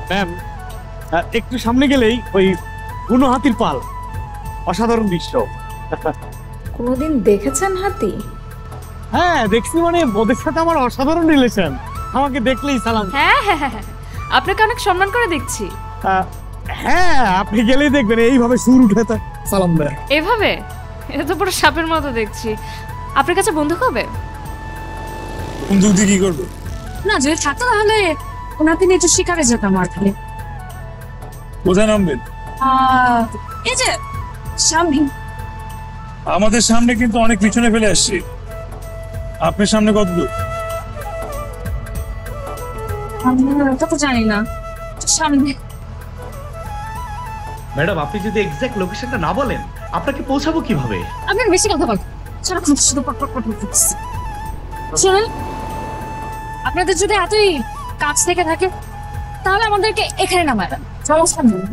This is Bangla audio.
ম্যাম, একটু সামনে গেলেই ওই বুনো হাতির পাল, অসাধারণ দৃশ্য। কোনোদিন দেখেছেন হাতি? হ্যাঁ দেখছি, মানে ওদের সাথে আমার অসাধারণ রিলেশন। আমাকে দেখলেই সালাম। হ্যাঁ হ্যাঁ হ্যাঁ, আপনাকে অনেক সম্মান করে দেখছি। হ্যাঁ আপনি গেলেই দেখবেন এইভাবে সুর উঠে সালাম দেয়। এভাবে? এটা তো পুরো সাপের মতো দেখছি। আপনার কাছে বন্দুক হবে? বন্দুক দিয়ে কি করবো? না যদি থাকতো তাহলে ওনাকে নিয়ে একটু শিকারে যেতাম আর কি। কোথায় নামবেন? এই যে সামনে। আমাদের সামনে কিন্তু অনেক পিছনে ফেলে আসছি। আপনার সামনে কত দূর? তা তো জানি না, সামনে। ম্যাডাম, আপনি যদি এক্সাক্ট লোকেশনটা না বলেন আপনাকে পৌঁছাবো কিভাবে? আপনি বেশি কথা বল, সারাক্ষণ শুধু পট পট পট করতেছি। শুনুন, আপনাদের যদি এতই কাছ থেকে থাকে তাহলে আমাদেরকে এখানে নামাবেন, সমস্যা নেই।